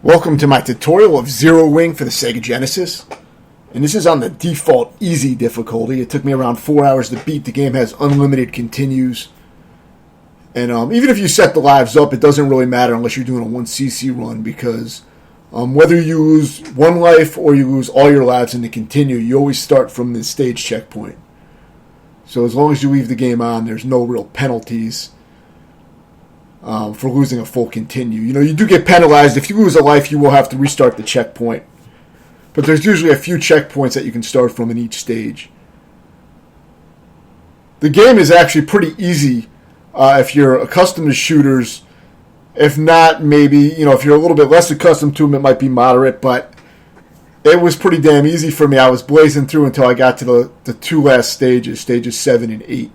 Welcome to my tutorial of Zero Wing for the Sega Genesis. And this is on the default easy difficulty. It took me around 4 hours to beat. The game has unlimited continues. And even if you set the lives up, it doesn't really matter unless you're doing a 1cc run, because whether you lose one life or you lose all your lives in the continue, you always start from the stage checkpoint. So as long as you leave the game on, there's no real penalties for losing a full continue. You know, you do get penalized. If you lose a life, you will have to restart the checkpoint. But there's usually a few checkpoints that you can start from in each stage. The game is actually pretty easy if you're accustomed to shooters. If not, maybe, you know, if you're a little bit less accustomed to them, it might be moderate. But it was pretty damn easy for me. I was blazing through until I got to the two last stages, stages 7 and 8.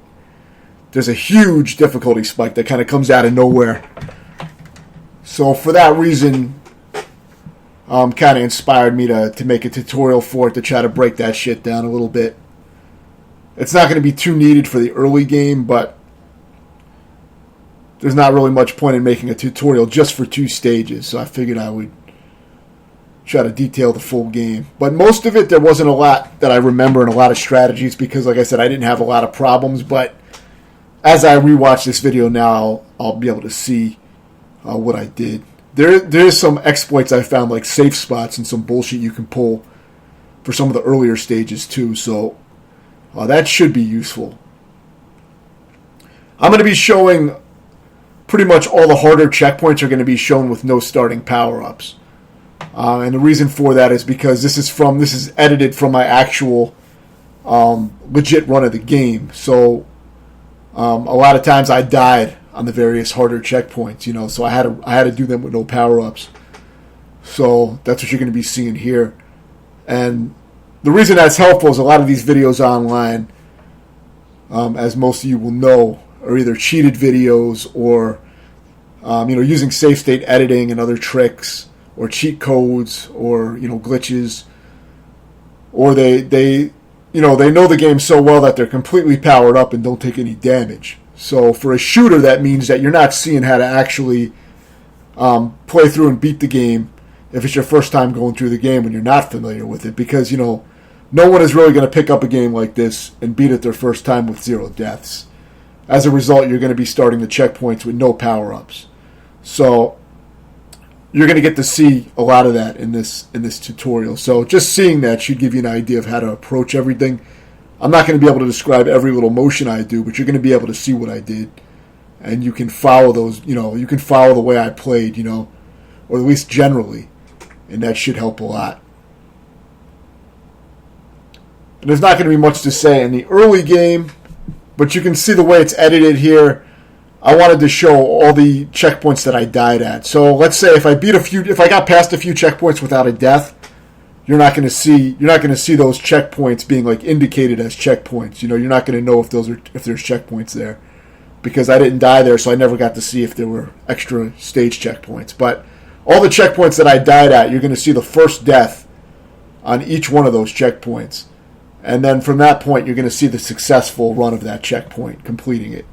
There's a huge difficulty spike that kind of comes out of nowhere. So for that reason, kind of inspired me to make a tutorial for it, to try to break that shit down a little bit. It's not going to be too needed for the early game, but there's not really much point in making a tutorial just for 2 stages, so I figured I would try to detail the full game. But most of it, there wasn't a lot that I remember and a lot of strategies, because like I said, I didn't have a lot of problems. But as I rewatch this video now, I'll be able to see what I did. There's some exploits I found, like safe spots and some bullshit you can pull for some of the earlier stages too, so that should be useful. I'm going to be showing pretty much all the harder checkpoints are going to be shown with no starting power-ups. And the reason for that is because this is edited from my actual legit run of the game. So a lot of times I died on the various harder checkpoints, you know, so I had to do them with no power-ups. So that's what you're going to be seeing here. And the reason that's helpful is a lot of these videos online, as most of you will know, are either cheated videos or using safe state editing and other tricks, or cheat codes, or glitches, or they know the game so well that they're completely powered up and don't take any damage. So for a shooter, that means that you're not seeing how to actually play through and beat the game if it's your first time going through the game when you're not familiar with it, because no one is really going to pick up a game like this and beat it their first time with 0 deaths. As a result, you're going to be starting the checkpoints with no power-ups. So you're going to get to see a lot of that in this tutorial. So just seeing that should give you an idea of how to approach everything. I'm not going to be able to describe every little motion I do, but you're going to be able to see what I did. And you can follow those, you can follow the way I played, or at least generally. And that should help a lot. And there's not going to be much to say in the early game, but you can see the way it's edited here. I wanted to show all the checkpoints that I died at. So let's say if I got past a few checkpoints without a death, you're not going to see those checkpoints being like indicated as checkpoints. You're not going to know if there's checkpoints there, because I didn't die there, so I never got to see if there were extra stage checkpoints. But all the checkpoints that I died at, you're going to see the first death on each one of those checkpoints. And then from that point, you're going to see the successful run of that checkpoint, completing it.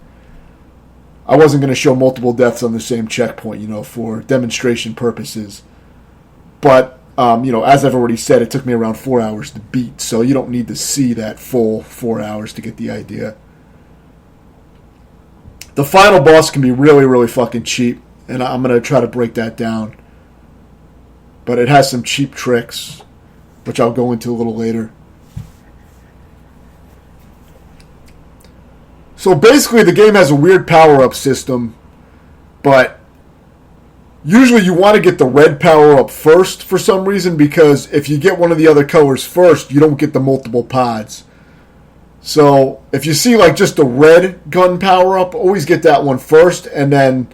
I wasn't going to show multiple deaths on the same checkpoint, for demonstration purposes. But, as I've already said, it took me around 4 hours to beat, so you don't need to see that full 4 hours to get the idea. The final boss can be really, really fucking cheap, and I'm going to try to break that down. But it has some cheap tricks, which I'll go into a little later. So basically the game has a weird power-up system, but usually you want to get the red power-up first for some reason, because if you get one of the other colors first, you don't get the multiple pods. So if you see like just the red gun power-up, always get that one first, and then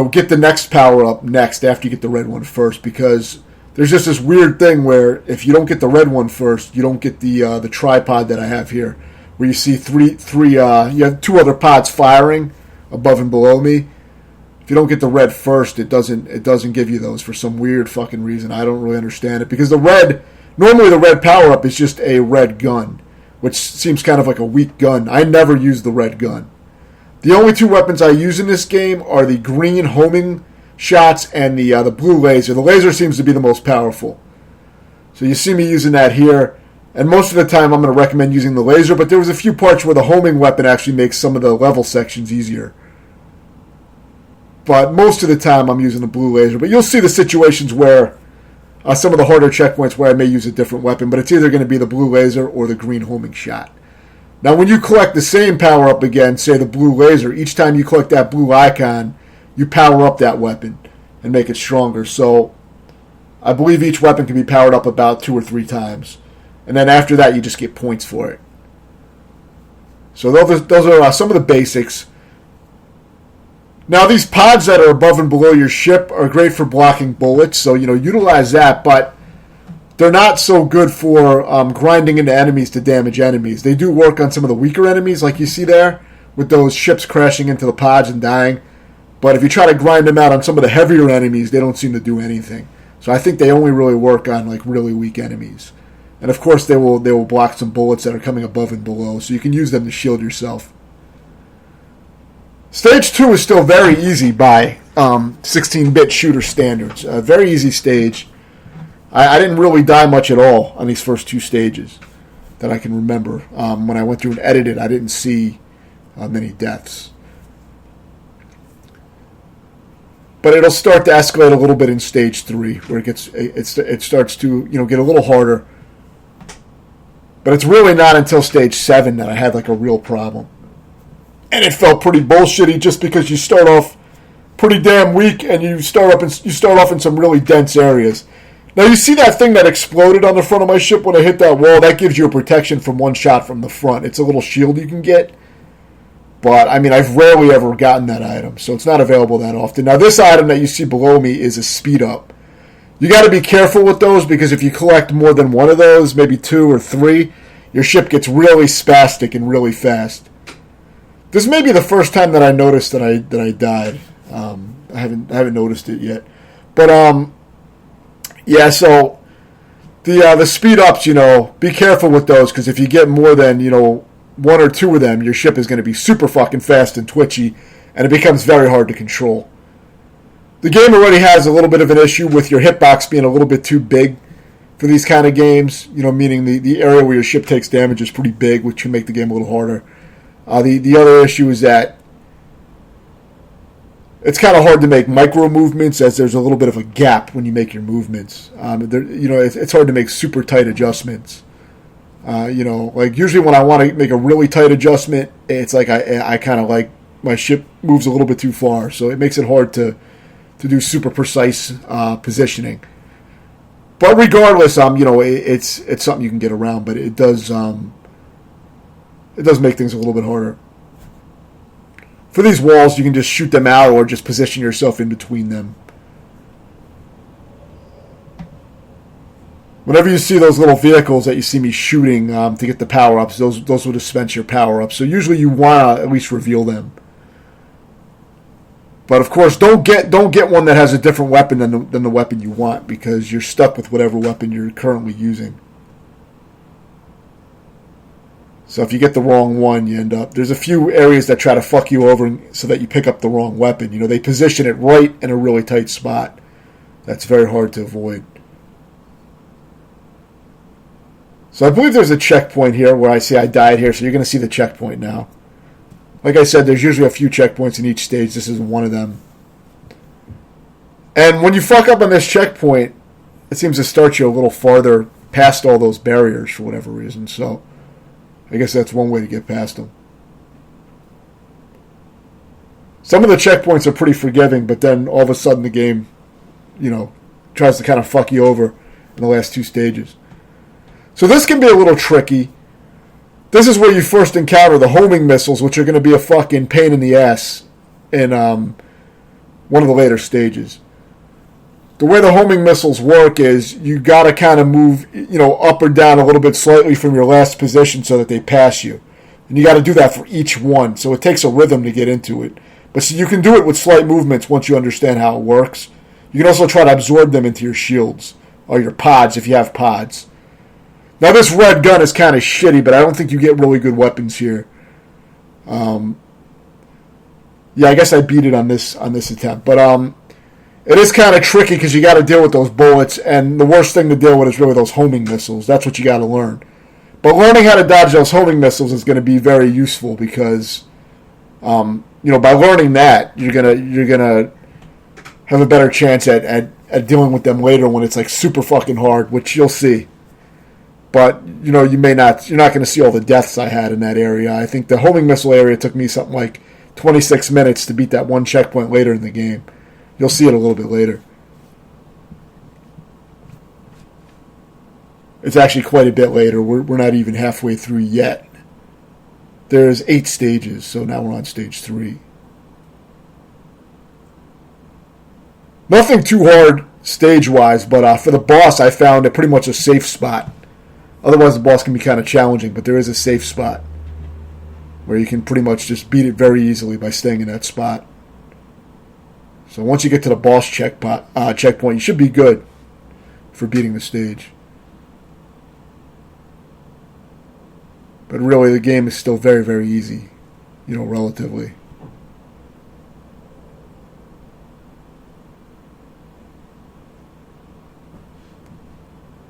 get the next power-up next after you get the red one first, because there's just this weird thing where if you don't get the red one first, you don't get the tripod that I have here, where you see you have 2 other pods firing above and below me. If you don't get the red first, it doesn't give you those for some weird fucking reason. I don't really understand it, because normally the red power up is just a red gun, which seems kind of like a weak gun. I never use the red gun. The only 2 weapons I use in this game are the green homing shots and the blue laser. The laser seems to be the most powerful. So you see me using that here. And most of the time I'm going to recommend using the laser, but there was a few parts where the homing weapon actually makes some of the level sections easier. But most of the time I'm using the blue laser. But you'll see the situations where some of the harder checkpoints where I may use a different weapon, but it's either going to be the blue laser or the green homing shot. Now when you collect the same power up again, say the blue laser, each time you collect that blue icon, you power up that weapon and make it stronger. So I believe each weapon can be powered up about 2 or 3 times. And then after that, you just get points for it. So those are some of the basics. Now, these pods that are above and below your ship are great for blocking bullets. So, utilize that. But they're not so good for grinding into enemies to damage enemies. They do work on some of the weaker enemies, like you see there, with those ships crashing into the pods and dying. But if you try to grind them out on some of the heavier enemies, they don't seem to do anything. So I think they only really work on, really weak enemies. And of course, they will block some bullets that are coming above and below, so you can use them to shield yourself. Stage 2 is still very easy by 16-bit shooter standards. A very easy stage. I didn't really die much at all on these first 2 stages that I can remember. When I went through and edited, I didn't see many deaths. But it'll start to escalate a little bit in stage 3, where it starts to get a little harder. But it's really not until stage 7 that I had a real problem. And it felt pretty bullshitty just because you start off pretty damn weak and you start off in some really dense areas. Now you see that thing that exploded on the front of my ship when I hit that wall? That gives you a protection from one shot from the front. It's a little shield you can get. But, I've rarely ever gotten that item, so it's not available that often. Now this item that you see below me is a speed up. You got to be careful with those because if you collect more than one of those, maybe 2 or 3, your ship gets really spastic and really fast. This may be the first time that I noticed that I died. I haven't noticed it yet, but yeah. So the speed ups, be careful with those because if you get more than 1 or 2 of them, your ship is going to be super fucking fast and twitchy, and it becomes very hard to control. The game already has a little bit of an issue with your hitbox being a little bit too big for these kind of games, meaning the area where your ship takes damage is pretty big, which can make the game a little harder. The other issue is that it's kind of hard to make micro movements as there's a little bit of a gap when you make your movements. It's hard to make super tight adjustments. Usually when I want to make a really tight adjustment, it's I kind of my ship moves a little bit too far, so it makes it hard to do super precise positioning. But regardless, it's something you can get around, but it does make things a little bit harder. For these walls, you can just shoot them out or just position yourself in between them. Whenever you see those little vehicles that you see me shooting to get the power-ups, those will dispense your power-ups. So usually you want to at least reveal them. But of course, don't get one that has a different weapon than the weapon you want because you're stuck with whatever weapon you're currently using. So if you get the wrong one, you end up... There's a few areas that try to fuck you over so that you pick up the wrong weapon. They position it right in a really tight spot. That's very hard to avoid. So I believe there's a checkpoint here where I see I died here, so you're going to see the checkpoint now. Like I said, there's usually a few checkpoints in each stage. This is one of them. And when you fuck up on this checkpoint, it seems to start you a little farther past all those barriers for whatever reason. So I guess that's one way to get past them. Some of the checkpoints are pretty forgiving, but then all of a sudden the game, tries to kind of fuck you over in the last 2 stages. So this can be a little tricky. This is where you first encounter the homing missiles, which are going to be a fucking pain in the ass in one of the later stages. The way the homing missiles work is you got to kind of move, up or down a little bit slightly from your last position so that they pass you. And you got to do that for each one. So it takes a rhythm to get into it. But so you can do it with slight movements once you understand how it works. You can also try to absorb them into your shields or your pods if you have pods. Now this red gun is kind of shitty, but I don't think you get really good weapons here. Yeah, I guess I beat it on this attempt. But It is kind of tricky because you got to deal with those bullets, and the worst thing to deal with is really those homing missiles. That's what you got to learn. But learning how to dodge those homing missiles is going to be very useful because, by learning that, you're gonna have a better chance at dealing with them later when it's like super fucking hard, which you'll see. But you're not going to see all the deaths I had in that area. I think the homing missile area took me something like 26 minutes to beat that one checkpoint later in the game. You'll see it a little bit later. It's actually quite a bit later. We're not even halfway through yet. There's 8 stages, so now we're on stage 3. Nothing too hard stage-wise, but for the boss, I found it pretty much a safe spot. Otherwise, the boss can be kind of challenging, but there is a safe spot where you can pretty much just beat it very easily by staying in that spot. So once you get to the boss checkpoint, you should be good for beating the stage. But really, the game is still very, very easy, relatively.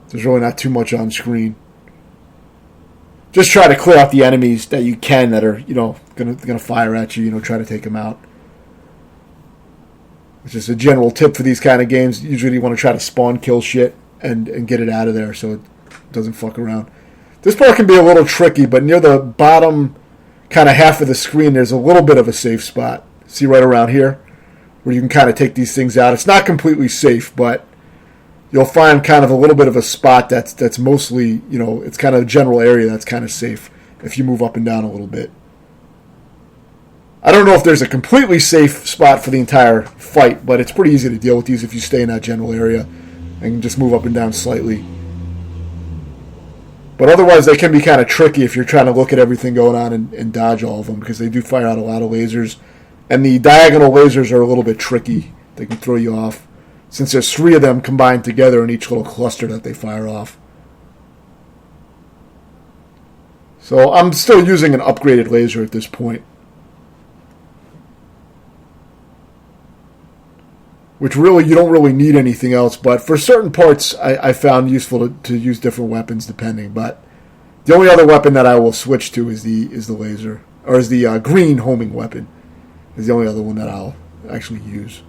There's really not too much on screen. Just try to clear out the enemies that you can that are, gonna fire at you. Try to take them out. It's just a general tip for these kind of games. Usually, you want to try to spawn kill shit and get it out of there so it doesn't fuck around. This part can be a little tricky, but near the bottom kind of half of the screen, there's a little bit of a safe spot. See right around here, where you can kind of take these things out. It's not completely safe, but you'll find kind of a little bit of a spot that's mostly, it's kind of a general area that's kind of safe if you move up and down a little bit. I don't know if there's a completely safe spot for the entire fight, but it's pretty easy to deal with these if you stay in that general area and just move up and down slightly. But otherwise, they can be kind of tricky if you're trying to look at everything going on and dodge all of them, because they do fire out a lot of lasers. And the diagonal lasers are a little bit tricky. They can throw you off, since there's 3 of them combined together in each little cluster that they fire off. So I'm still using an upgraded laser at this point, which really, you don't really need anything else. But for certain parts, I found useful to use different weapons depending. But the only other weapon that I will switch to is the laser, or is the green homing weapon. Is the only other one that I'll actually use.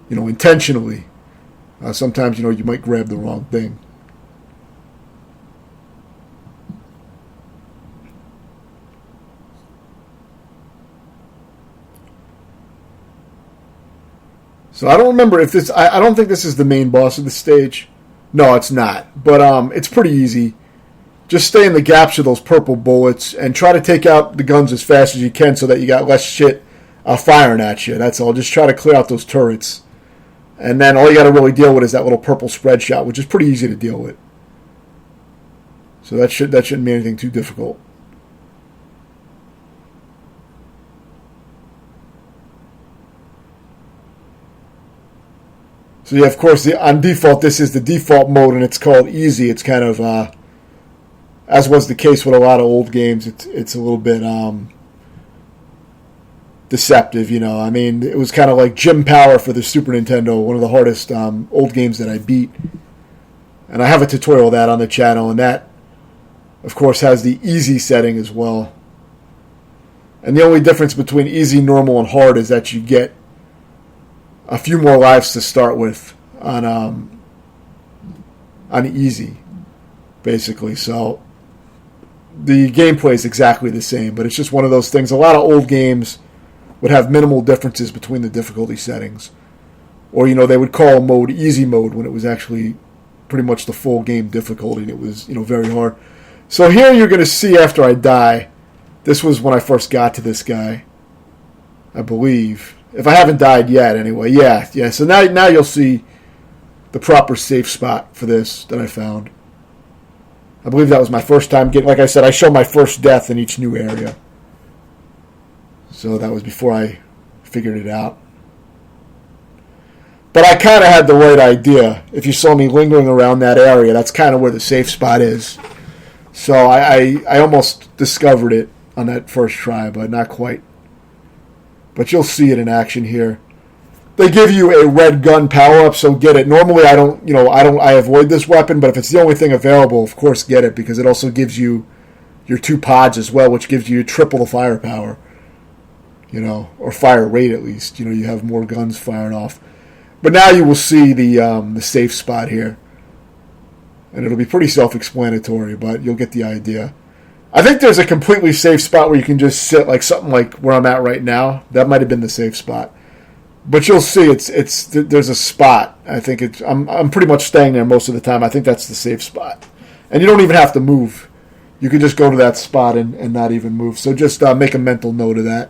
Intentionally. Sometimes, you might grab the wrong thing. So I don't remember if this... I don't think this is the main boss of the stage. No, it's not. But it's pretty easy. Just stay in the gaps of those purple bullets and try to take out the guns as fast as you can so that you got less shit firing at you. That's all. Just try to clear out those turrets. And then all you got to really deal with is that little purple spread shot, which is pretty easy to deal with. So that shouldn't be anything too difficult. So yeah, of course, on default, this is the default mode, and it's called easy. It's kind of, as was the case with a lot of old games, it's a little bit deceptive, I mean, it was kind of like Gym Power for the Super Nintendo, one of the hardest old games that I beat. And I have a tutorial of that on the channel, and that, of course, has the easy setting as well. And the only difference between easy, normal, and hard is that you get a few more lives to start with on easy, basically. So the gameplay is exactly the same, but it's just one of those things. A lot of old games would have minimal differences between the difficulty settings. Or, they would call mode easy mode when it was actually pretty much the full game difficulty, and it was, very hard. So here you're going to see after I die, this was when I first got to this guy, I believe. If I haven't died yet, anyway. Yeah. So now you'll see the proper safe spot for this that I found. I believe that was my first time getting... Like I said, I show my first death in each new area. So that was before I figured it out. But I kind of had the right idea. If you saw me lingering around that area, that's kind of where the safe spot is. So I almost discovered it on that first try, but not quite. But you'll see it in action here. They give you a red gun power up, so get it. Normally, I avoid this weapon, but if it's the only thing available, of course, get it because it also gives you your 2 pods as well, which gives you triple the firepower. Or fire rate at least. You have more guns firing off. But now you will see the safe spot here, and it'll be pretty self-explanatory, but you'll get the idea. I think there's a completely safe spot where you can just sit like something like where I'm at right now. That might have been the safe spot. But you'll see, there's a spot. I think I'm pretty much staying there most of the time. I think that's the safe spot, and you don't even have to move. You can just go to that spot and not even move. So just make a mental note of that.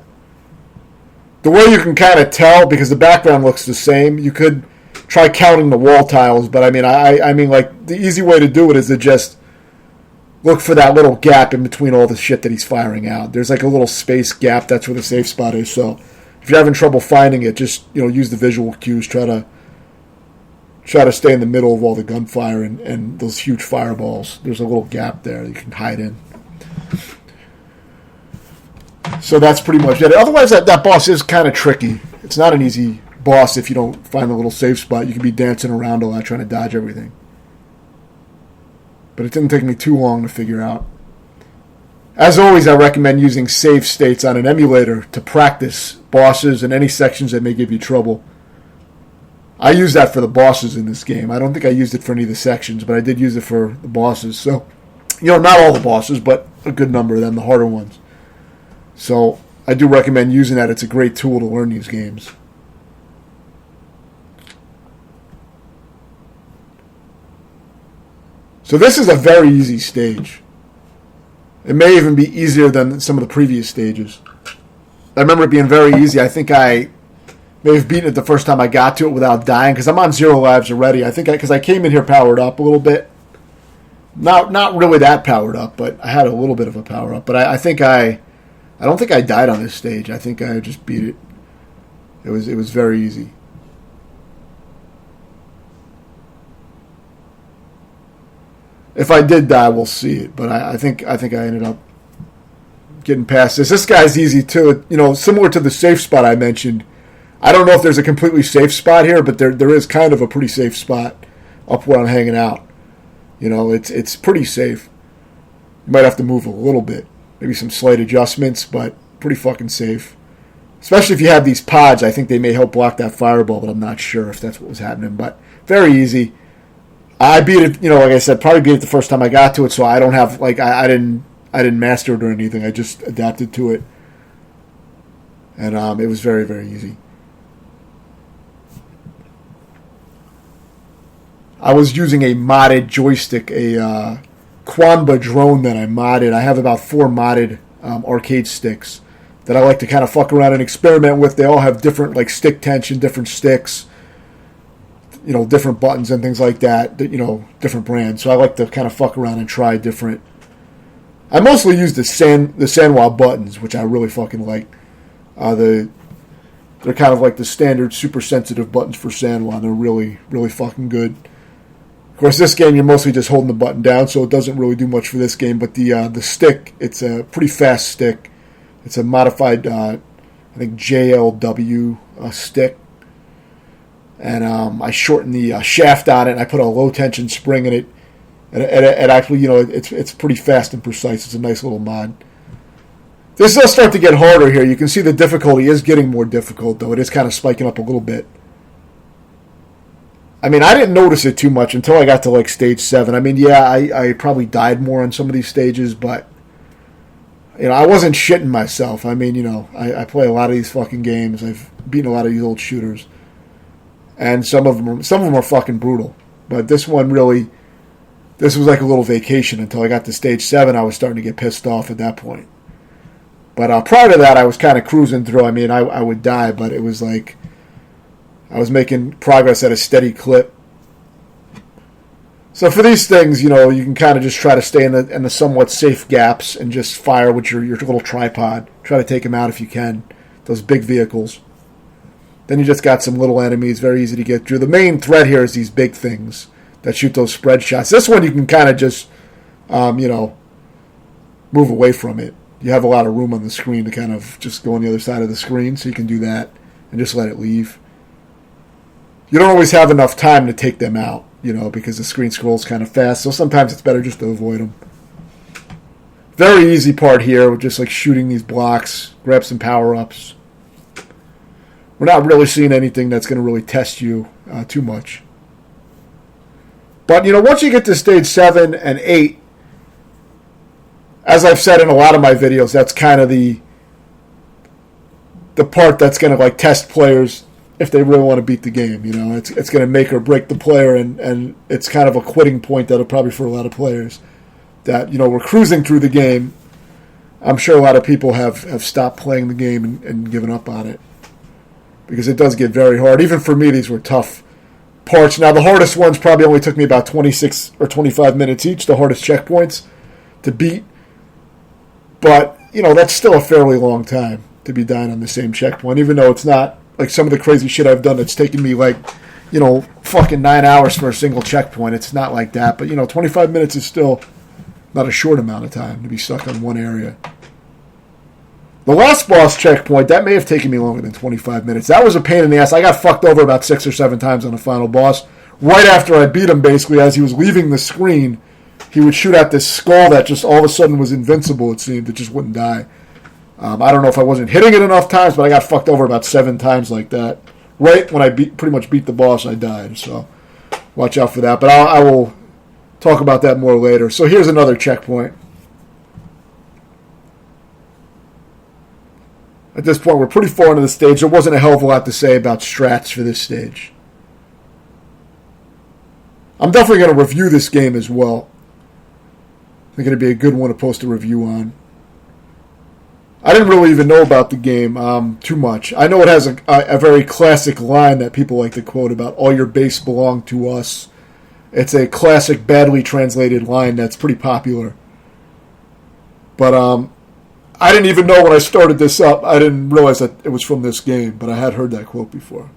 The way you can kind of tell, because the background looks the same, you could try counting the wall tiles. But I mean, like the easy way to do it is to just look for that little gap in between all the shit that he's firing out. There's like a little space gap. That's where the safe spot is. So if you're having trouble finding it, just use the visual cues. Try to stay in the middle of all the gunfire and those huge fireballs. There's a little gap there that you can hide in. So that's pretty much it. Otherwise, that boss is kind of tricky. It's not an easy boss if you don't find the little safe spot. You can be dancing around a lot trying to dodge everything. But it didn't take me too long to figure out. As always, I recommend using save states on an emulator to practice bosses and any sections that may give you trouble. I use that for the bosses in this game. I don't think I used it for any of the sections, but I did use it for the bosses. So, not all the bosses, but a good number of them, the harder ones. So, I do recommend using that. It's a great tool to learn these games. So this is a very easy stage. It may even be easier than some of the previous stages. I remember it being very easy. I think I may have beaten it the first time I got to it without dying, because I'm on 0 lives already. I think because I came in here powered up a little bit. Not really that powered up, but I had a little bit of a power up. But I don't think I died on this stage. I think I just beat it. It was very easy. If I did die, we'll see it. But I think I ended up getting past this. This guy's easy too. Similar to the safe spot I mentioned. I don't know if there's a completely safe spot here, but there is kind of a pretty safe spot up where I'm hanging out. It's pretty safe. You might have to move a little bit, maybe some slight adjustments, but pretty fucking safe. Especially if you have these pods, I think they may help block that fireball, but I'm not sure if that's what was happening. But very easy. I beat it, like I said, probably beat it the first time I got to it, so I don't have, I didn't master it or anything. I just adapted to it. And it was very, very easy. I was using a modded joystick, a Quanba drone that I modded. I have about 4 modded arcade sticks that I like to kind of fuck around and experiment with. They all have different, stick tension, different sticks. Different buttons and things like that, different brands. So I like to kind of fuck around and try different. I mostly use the Sanwa buttons, which I really fucking like. They're kind of like the standard super sensitive buttons for Sanwa. They're really, really fucking good. Of course, this game, you're mostly just holding the button down, so it doesn't really do much for this game. But the stick, it's a pretty fast stick. It's a modified, I think, JLW stick. And I shortened the shaft on it, and I put a low-tension spring in it. And it actually, it's pretty fast and precise. It's a nice little mod. This does start to get harder here. You can see the difficulty is getting more difficult, though. It is kind of spiking up a little bit. I mean, I didn't notice it too much until I got to, stage 7. I mean, yeah, I probably died more on some of these stages, but, I wasn't shitting myself. I mean, I play a lot of these fucking games. I've beaten a lot of these old shooters. And some of them are fucking brutal. But this one really, this was like a little vacation until I got to stage 7. I was starting to get pissed off at that point. But prior to that, I was kind of cruising through. I mean, I would die, but it was like I was making progress at a steady clip. So for these things, you can kind of just try to stay in the somewhat safe gaps and just fire with your little tripod. Try to take them out if you can. Those big vehicles. Then you just got some little enemies, very easy to get through. The main threat here is these big things that shoot those spread shots. This one you can kind of just, move away from it. You have a lot of room on the screen to kind of just go on the other side of the screen, so you can do that and just let it leave. you don't always have enough time to take them out, because the screen scrolls kind of fast. So sometimes it's better just to avoid them. Very easy part here, with just like shooting these blocks, grab some power-ups. We're not really seeing anything that's going to really test you too much. But, once you get to stage 7 and 8, as I've said in a lot of my videos, that's kind of the part that's going to like test players if they really want to beat the game. It's going to make or break the player, and it's kind of a quitting point that'll probably for a lot of players. That, we're cruising through the game. I'm sure a lot of people have stopped playing the game and given up on it. Because it does get very hard. Even for me, these were tough parts. Now, the hardest ones probably only took me about 26 or 25 minutes each, the hardest checkpoints to beat. But, that's still a fairly long time to be dying on the same checkpoint, even though it's not like some of the crazy shit I've done that's taken me like, fucking 9 hours for a single checkpoint. It's not like that. But, 25 minutes is still not a short amount of time to be stuck on one area. The last boss checkpoint, that may have taken me longer than 25 minutes. That was a pain in the ass. I got fucked over about 6 or 7 times on the final boss. Right after I beat him, basically, as he was leaving the screen, he would shoot at this skull that just all of a sudden was invincible, it seemed. It just wouldn't die. I don't know if I wasn't hitting it enough times, but I got fucked over about 7 times like that. Right when I pretty much beat the boss, I died. So watch out for that. But I will talk about that more later. So here's another checkpoint. At this point, we're pretty far into the stage. There wasn't a hell of a lot to say about strats for this stage. I'm definitely going to review this game as well. I think it'd be a good one to post a review on. I didn't really even know about the game too much. I know it has a very classic line that people like to quote about, all your base belong to us. It's a classic, badly translated line that's pretty popular. But I didn't even know when I started this up. I didn't realize that it was from this game, but I had heard that quote before.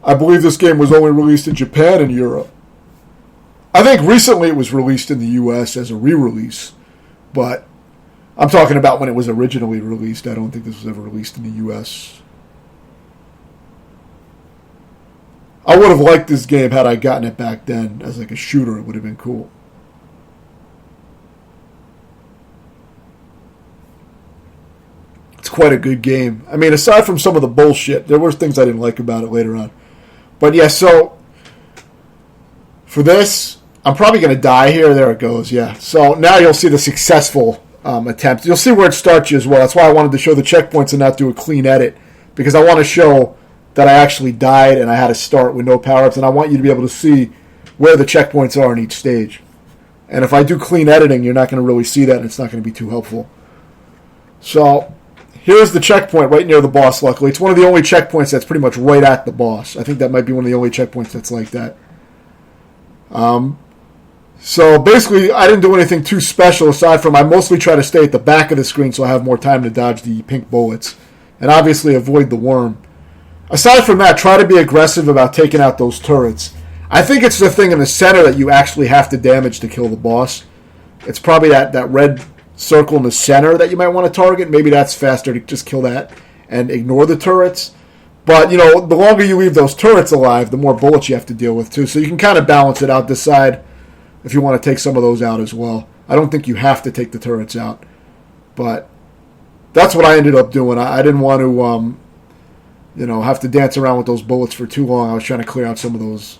I believe this game was only released in Japan and Europe. I think recently it was released in the US as a re-release, but I'm talking about when it was originally released. I don't think this was ever released in the US. I would have liked this game had I gotten it back then as like a shooter. It would have been cool. It's quite a good game. I mean, aside from some of the bullshit, there were things I didn't like about it later on. But yeah, so for this, I'm probably going to die here. There it goes, yeah. So now you'll see the successful attempt. You'll see where it starts you as well. That's why I wanted to show the checkpoints and not do a clean edit, because I want to show that I actually died and I had to start with no power-ups, and I want you to be able to see where the checkpoints are in each stage. And if I do clean editing, you're not going to really see that, and it's not going to be too helpful. So here's the checkpoint right near the boss, luckily. It's one of the only checkpoints that's pretty much right at the boss. I think that might be one of the only checkpoints that's like that. So basically, I didn't do anything too special aside from I mostly try to stay at the back of the screen so I have more time to dodge the pink bullets. And obviously avoid the worm. Aside from that, try to be aggressive about taking out those turrets. I think it's the thing in the center that you actually have to damage to kill the boss. It's probably that red circle in the center that you might want to target. Maybe that's faster to just kill that and ignore the turrets. But, the longer you leave those turrets alive, the more bullets you have to deal with, too. So you can kind of balance it out, decide if you want to take some of those out as well. I don't think you have to take the turrets out. But that's what I ended up doing. I didn't want to, have to dance around with those bullets for too long. I was trying to clear out some of those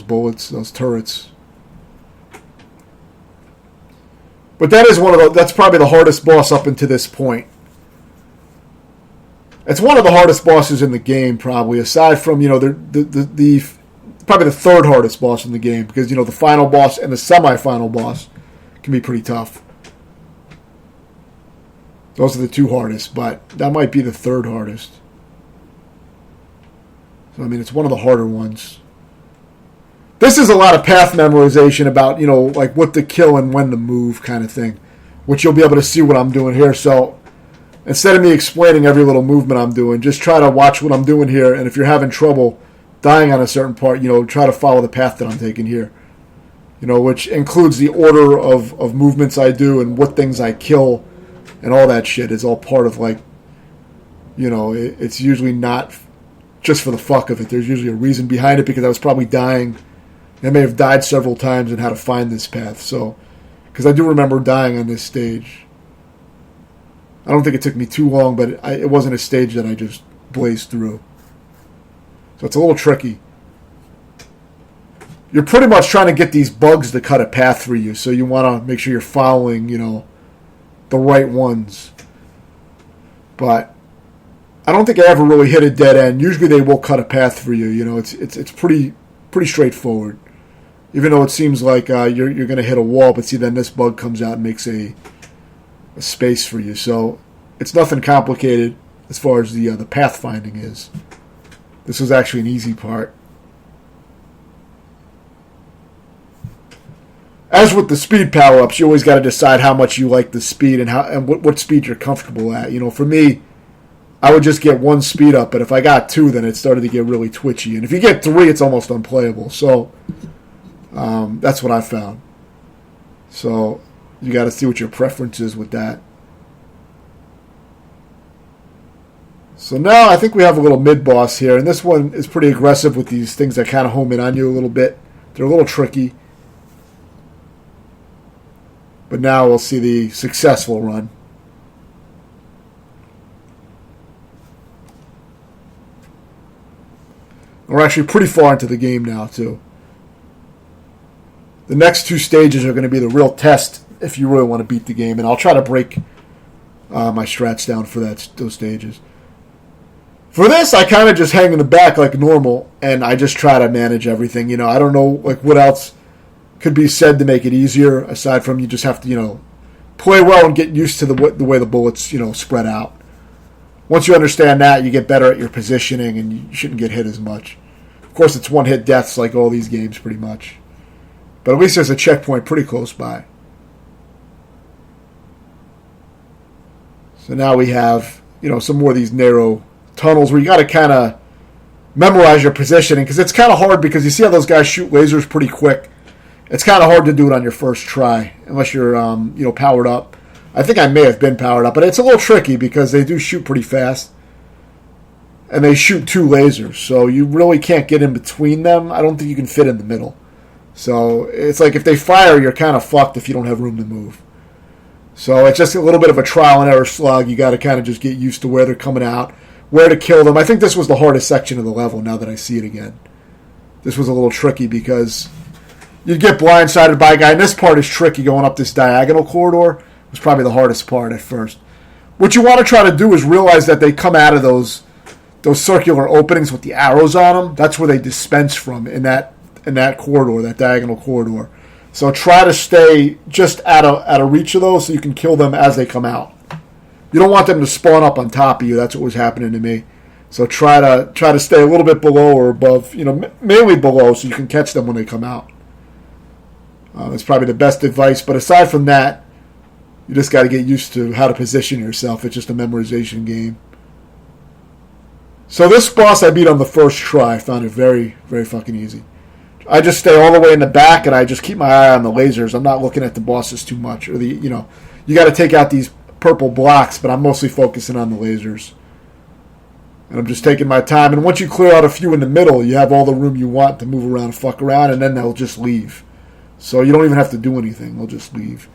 bullets, those turrets. But that is that's probably the hardest boss up until this point. It's one of the hardest bosses in the game, probably, aside from, the probably the third hardest boss in the game, because, the final boss and the semi-final boss can be pretty tough. Those are the two hardest, but that might be the third hardest. So, it's one of the harder ones. This is a lot of path memorization about, like what to kill and when to move kind of thing, which you'll be able to see what I'm doing here. So instead of me explaining every little movement I'm doing, just try to watch what I'm doing here. And if you're having trouble dying on a certain part, try to follow the path that I'm taking here, which includes the order of movements I do and what things I kill and all that shit is all part of, like, it's usually not just for the fuck of it. There's usually a reason behind it because I was probably dying. I may have died several times and how to find this path. So, because I do remember dying on this stage. I don't think it took me too long, but it wasn't a stage that I just blazed through. So it's a little tricky. You're pretty much trying to get these bugs to cut a path for you, so you want to make sure you're following, the right ones. But I don't think I ever really hit a dead end. Usually they will cut a path for you. It's pretty straightforward. Even though it seems like you're going to hit a wall, but see, then this bug comes out and makes a space for you. So it's nothing complicated as far as the pathfinding is. This was actually an easy part. As with the speed power-ups, you always got to decide how much you like the speed and what speed you're comfortable at. For me, I would just get 1 speed up, but if I got 2, then it started to get really twitchy. And if you get 3, it's almost unplayable. So that's what I found. So you got to see what your preference is with that. So now I think we have a little mid-boss here, and this one is pretty aggressive with these things that kind of home in on you a little bit. They're a little tricky. But now we'll see the successful run. We're actually pretty far into the game now, too. The next 2 stages are going to be the real test if you really want to beat the game, and I'll try to break my strats down for those stages. For this, I kind of just hang in the back like normal, and I just try to manage everything. I don't know what else could be said to make it easier, aside from you just have to, play well and get used to the way the bullets, spread out. Once you understand that, you get better at your positioning, and you shouldn't get hit as much. Of course, it's one-hit deaths like all these games, pretty much. But at least there's a checkpoint pretty close by. So now we have, some more of these narrow tunnels where you got to kind of memorize your positioning, because it's kind of hard because you see how those guys shoot lasers pretty quick. It's kind of hard to do it on your first try unless you're powered up. I think I may have been powered up, but it's a little tricky because they do shoot pretty fast, and they shoot 2 lasers, so you really can't get in between them. I don't think you can fit in the middle. So it's like if they fire, you're kind of fucked if you don't have room to move. So it's just a little bit of a trial and error slug. You got to kind of just get used to where they're coming out, where to kill them. I think this was the hardest section of the level now that I see it again. This was a little tricky because you'd get blindsided by a guy, and this part is tricky going up this diagonal corridor. It was probably the hardest part at first. What you want to try to do is realize that they come out of those circular openings with the arrows on them. That's where they dispense from in that corridor, that diagonal corridor. So try to stay just out of reach of those so you can kill them as they come out. You don't want them to spawn up on top of you. That's what was happening to me. So try to stay a little bit below or above, mainly below, so you can catch them when they come out. That's probably the best advice. But aside from that, you just got to get used to how to position yourself. It's just a memorization game. So this boss I beat on the first try. I found it very, very fucking easy. I just stay all the way in the back, and I just keep my eye on the lasers. I'm not looking at the bosses too much. Or you got to take out these purple blocks, but I'm mostly focusing on the lasers. And I'm just taking my time. And once you clear out a few in the middle, you have all the room you want to move around and fuck around, and then they'll just leave. So you don't even have to do anything. They'll just leave.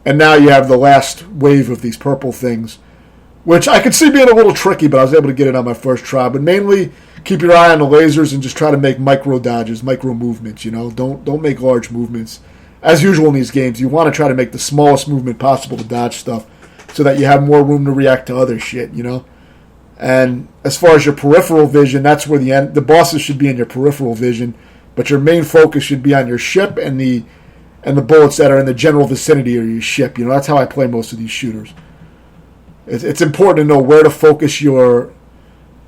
And now you have the last wave of these purple things, which I could see being a little tricky, but I was able to get it on my first try. But mainly, keep your eye on the lasers and just try to make micro dodges, micro movements. Don't make large movements. As usual in these games, you want to try to make the smallest movement possible to dodge stuff, so that you have more room to react to other shit. And as far as your peripheral vision, that's where the bosses should be in your peripheral vision, but your main focus should be on your ship and the bullets that are in the general vicinity of your ship. That's how I play most of these shooters. It's important to know where to focus your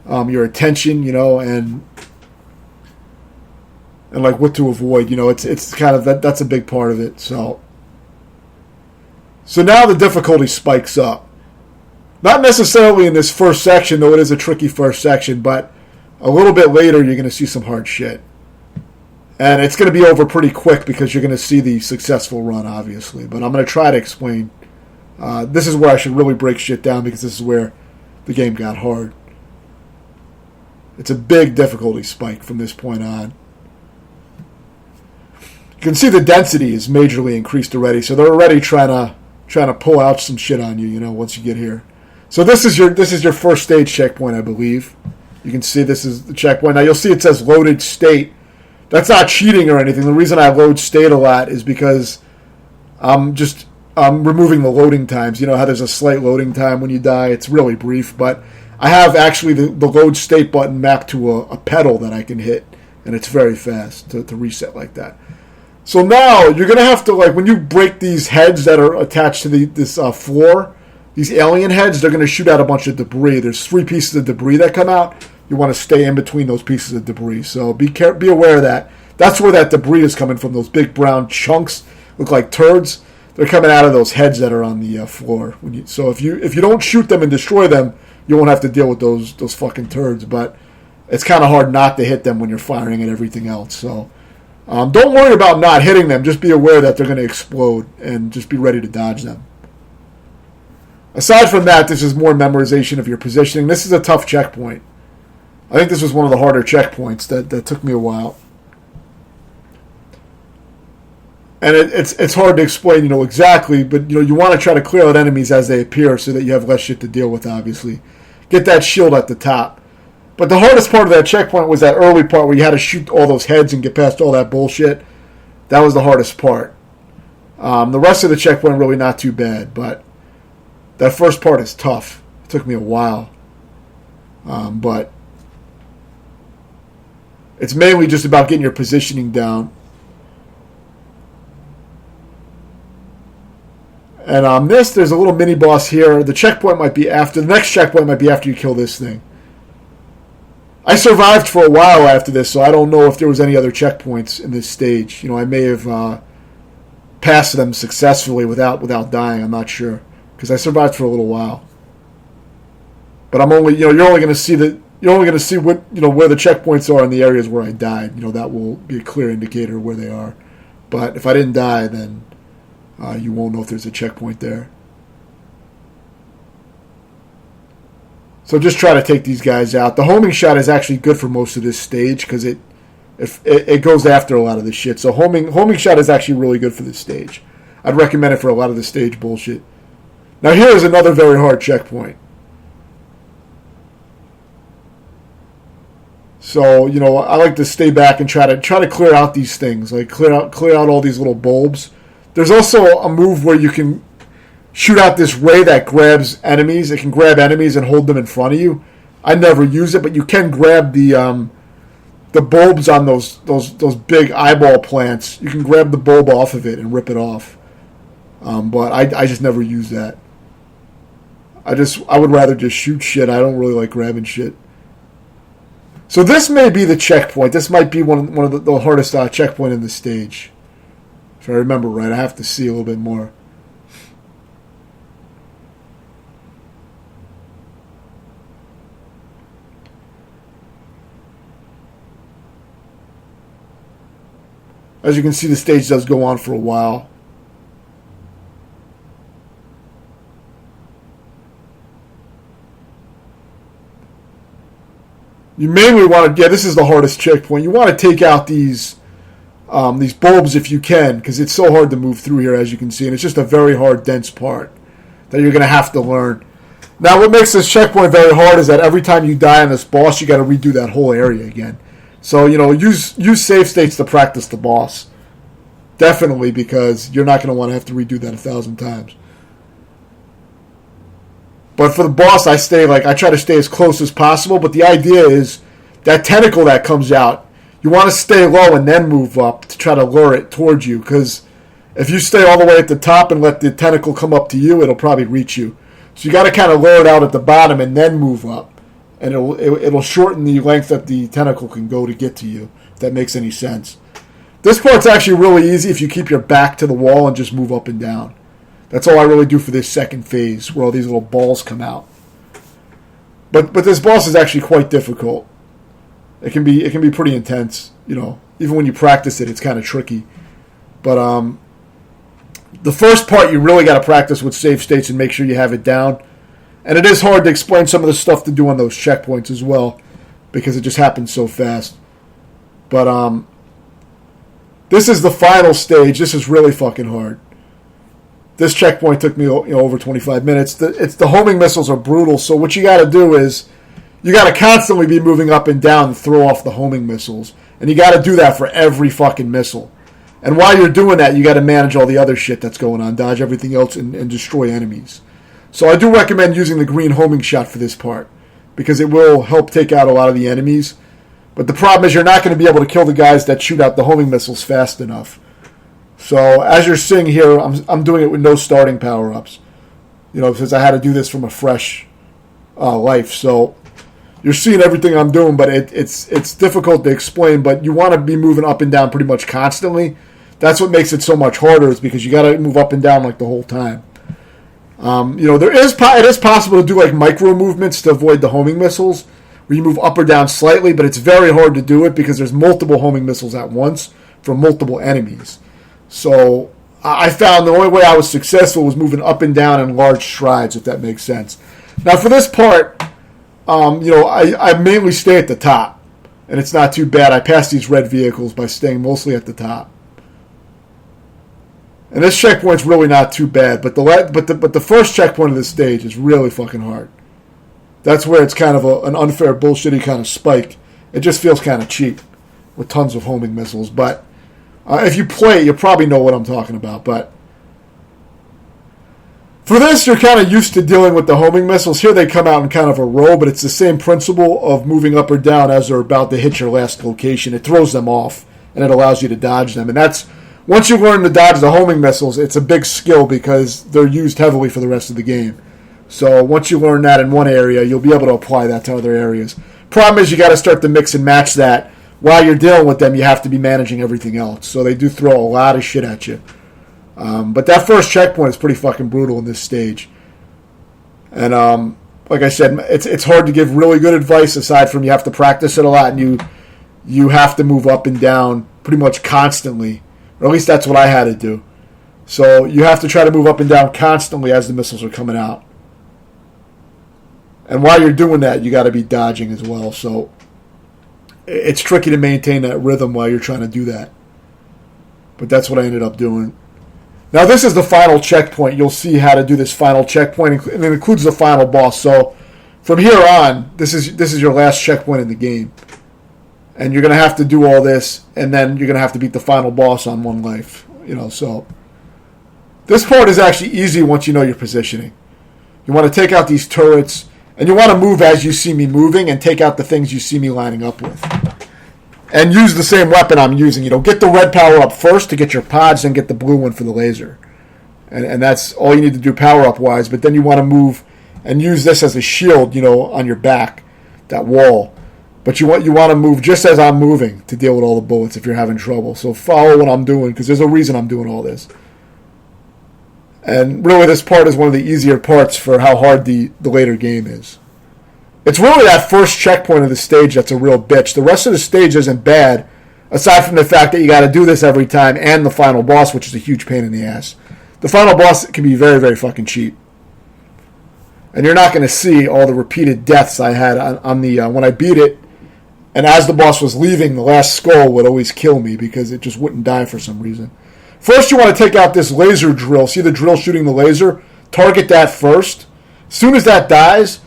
attention, and like what to avoid. It's kind of that's a big part of it. So now the difficulty spikes up. Not necessarily in this first section, though it is a tricky first section, but a little bit later you're going to see some hard shit. And it's going to be over pretty quick because you're going to see the successful run, obviously. But I'm going to try to explain. This is where I should really break shit down because this is where the game got hard. It's a big difficulty spike from this point on. You can see the density is majorly increased already, so they're already trying to pull out some shit on you, once you get here. So this is your first stage checkpoint, I believe. You can see this is the checkpoint. Now you'll see it says loaded state. That's not cheating or anything. The reason I load state a lot is because I'm removing the loading times. You know how there's a slight loading time when you die? It's really brief, but I have actually the load state button mapped to a pedal that I can hit, and it's very fast to reset like that. So now you're going to have to, when you break these heads that are attached to this floor, these alien heads, they're going to shoot out a bunch of debris. There's 3 pieces of debris that come out. You want to stay in between those pieces of debris. So be aware of that. That's where that debris is coming from. Those big brown chunks look like turds. They're coming out of those heads that are on the floor. So if you don't shoot them and destroy them, you won't have to deal with those fucking turds. But it's kind of hard not to hit them when you're firing at everything else. So don't worry about not hitting them. Just be aware that they're going to explode and just be ready to dodge them. Aside from that, this is more memorization of your positioning. This is a tough checkpoint. I think this was one of the harder checkpoints that took me a while. And it's hard to explain, exactly, but you want to try to clear out enemies as they appear so that you have less shit to deal with, obviously. Get that shield at the top. But the hardest part of that checkpoint was that early part where you had to shoot all those heads and get past all that bullshit. That was the hardest part. The rest of the checkpoint really not too bad, but that first part is tough. It took me a while. But it's mainly just about getting your positioning down. And on there's a little mini boss here. The checkpoint might be after. The next checkpoint might be after you kill this thing. I survived for a while after this, so I don't know if there was any other checkpoints in this stage. I may have passed them successfully without dying. I'm not sure because I survived for a little while. But I'm only, you're only going to see what where the checkpoints are in the areas where I died. That will be a clear indicator of where they are. But if I didn't die, then you won't know if there's a checkpoint there. So just try to take these guys out. The homing shot is actually good for most of this stage because it goes after a lot of this shit. So homing shot is actually really good for this stage. I'd recommend it for a lot of the stage bullshit. Now here is another very hard checkpoint. So, I like to stay back and try to clear out these things, like clear out all these little bulbs. There's also a move where you can shoot out this ray that grabs enemies. It can grab enemies and hold them in front of you. I never use it, but you can grab the bulbs on those big eyeball plants. You can grab the bulb off of it and rip it off. But I just never use that. I would rather just shoot shit. I don't really like grabbing shit. So this may be the checkpoint. This might be one of the hardest checkpoint in the stage. If I remember right, I have to see a little bit more. As you can see, the stage does go on for a while. You mainly want to, this is the hardest checkpoint. You want to take out these bulbs if you can, because it's so hard to move through here, as you can see, and it's just a very hard, dense part that you're going to have to learn. Now, what makes this checkpoint very hard is that every time you die on this boss, you got to redo that whole area again. So, use save states to practice the boss. Definitely, because you're not going to want to have to redo that 1,000 times. But for the boss, I try to stay as close as possible, but the idea is that tentacle that comes out, you want to stay low and then move up to try to lure it towards you, because if you stay all the way at the top and let the tentacle come up to you, it'll probably reach you. So you got to kind of lure it out at the bottom and then move up, and it'll shorten the length that the tentacle can go to get to you, if that makes any sense. This part's actually really easy if you keep your back to the wall and just move up and down. That's all I really do for this second phase, where all these little balls come out. But this boss is actually quite difficult. It can be pretty intense, Even when you practice it, it's kind of tricky. But the first part you really got to practice with save states and make sure you have it down. And it is hard to explain some of the stuff to do on those checkpoints as well, because it just happens so fast. But this is the final stage. This is really fucking hard. This checkpoint took me over 25 minutes. The homing missiles are brutal, so what you got to do is you got to constantly be moving up and down to throw off the homing missiles. And you got to do that for every fucking missile. And while you're doing that, you got to manage all the other shit that's going on, dodge everything else, and destroy enemies. So I do recommend using the green homing shot for this part, because it will help take out a lot of the enemies. But the problem is you're not going to be able to kill the guys that shoot out the homing missiles fast enough. So as you're seeing here, I'm doing it with no starting power-ups. Because I had to do this from a fresh life. So you're seeing everything I'm doing, but it's difficult to explain. But you want to be moving up and down pretty much constantly. That's what makes it so much harder, is because you got to move up and down like the whole time. It is possible to do like micro movements to avoid the homing missiles, where you move up or down slightly, but it's very hard to do it because there's multiple homing missiles at once from multiple enemies. So I found the only way I was successful was moving up and down in large strides, if that makes sense. Now for this part, I mainly stay at the top, and it's not too bad. I pass these red vehicles by staying mostly at the top. And this checkpoint's really not too bad, but the first checkpoint of this stage is really fucking hard. That's where it's kind of an unfair, bullshitty kind of spike. It just feels kind of cheap with tons of homing missiles. But if you play it, you'll probably know what I'm talking about. But for this, you're kind of used to dealing with the homing missiles. Here they come out in kind of a row, but it's the same principle of moving up or down as they're about to hit your last location. It throws them off, and it allows you to dodge them. And that's... Once you learn to dodge the homing missiles, it's a big skill because they're used heavily for the rest of the game. So once you learn that in one area, you'll be able to apply that to other areas. Problem is you got to start to mix and match that. While you're dealing with them, you have to be managing everything else. So they do throw a lot of shit at you. But that first checkpoint is pretty fucking brutal in this stage. And like I said, it's hard to give really good advice aside from you have to practice it a lot, and you have to move up and down pretty much constantly. Or at least that's what I had to do. So you have to try to move up and down constantly as the missiles are coming out. And while you're doing that, you got to be dodging as well. So it's tricky to maintain that rhythm while you're trying to do that. But that's what I ended up doing. Now this is the final checkpoint. You'll see how to do this final checkpoint, and it includes the final boss. So from here on, this is your last checkpoint in the game. And you're going to have to do all this, and then you're going to have to beat the final boss on one life. So this part is actually easy once you know your positioning. You want to take out these turrets, and you want to move as you see me moving and take out the things you see me lining up with. And use the same weapon I'm using. Get the red power up first to get your pods, then get the blue one for the laser. And that's all you need to do power-up wise, but then you want to move and use this as a shield, on your back, that wall. But you want to move just as I'm moving to deal with all the bullets if you're having trouble. So follow what I'm doing, because there's a reason I'm doing all this. And really this part is one of the easier parts for how hard the later game is. It's really that first checkpoint of the stage that's a real bitch. The rest of the stage isn't bad, aside from the fact that you got to do this every time, and the final boss, which is a huge pain in the ass. The final boss can be very, very fucking cheap. And you're not going to see all the repeated deaths I had on the when I beat it. And as the boss was leaving, the last skull would always kill me because it just wouldn't die for some reason. First, you want to take out this laser drill. See the drill shooting the laser? Target that first. As soon as that dies,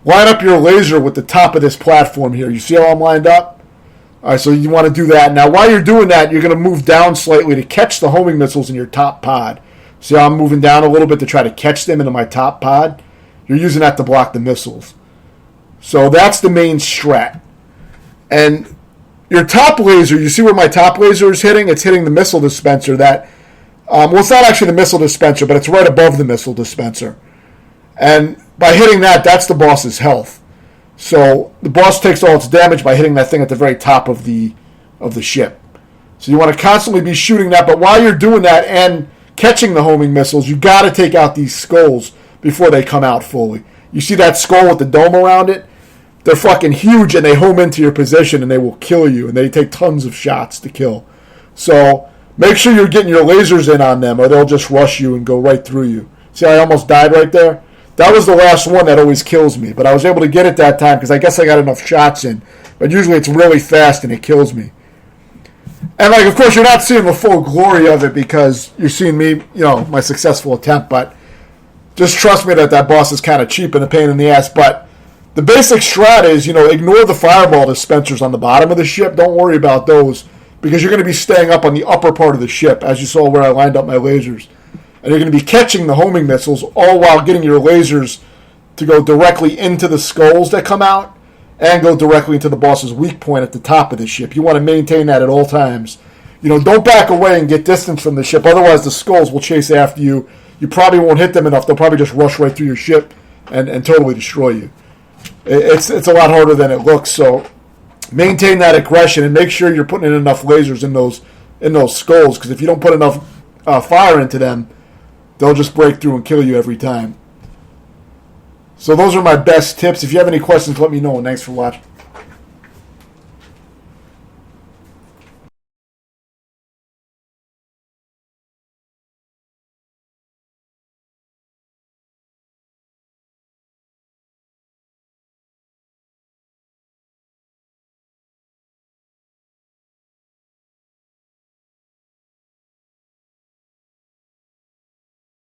line up your laser with the top of this platform here. You see how I'm lined up? All right, so you want to do that. Now, while you're doing that, you're going to move down slightly to catch the homing missiles in your top pod. See how I'm moving down a little bit to try to catch them into my top pod? You're using that to block the missiles. So that's the main strat. And your top laser, you see where my top laser is hitting? It's hitting the missile dispenser that, it's not actually the missile dispenser, but it's right above the missile dispenser. And by hitting that, that's the boss's health. So the boss takes all its damage by hitting that thing at the very top of the ship. So you want to constantly be shooting that, but while you're doing that and catching the homing missiles, you got to take out these skulls before they come out fully. You see that skull with the dome around it? They're fucking huge, and they home into your position, and they will kill you, and they take tons of shots to kill. So make sure you're getting your lasers in on them, or they'll just rush you and go right through you. See how I almost died right there? That was the last one that always kills me, but I was able to get it that time because I guess I got enough shots in. But usually it's really fast and it kills me. And, like, of course, you're not seeing the full glory of it because you're seeing me, my successful attempt. But just trust me that boss is kind of cheap and a pain in the ass. But the basic strat is, ignore the fireball dispensers on the bottom of the ship. Don't worry about those because you're going to be staying up on the upper part of the ship, as you saw where I lined up my lasers. And you're going to be catching the homing missiles all while getting your lasers to go directly into the skulls that come out and go directly into the boss's weak point at the top of the ship. You want to maintain that at all times. Don't back away and get distance from the ship. Otherwise, the skulls will chase after you. You probably won't hit them enough. They'll probably just rush right through your ship and totally destroy you. It's a lot harder than it looks. So maintain that aggression and make sure you're putting in enough lasers in those skulls. Because if you don't put enough fire into them, they'll just break through and kill you every time. So those are my best tips. If you have any questions, let me know. And thanks for watching.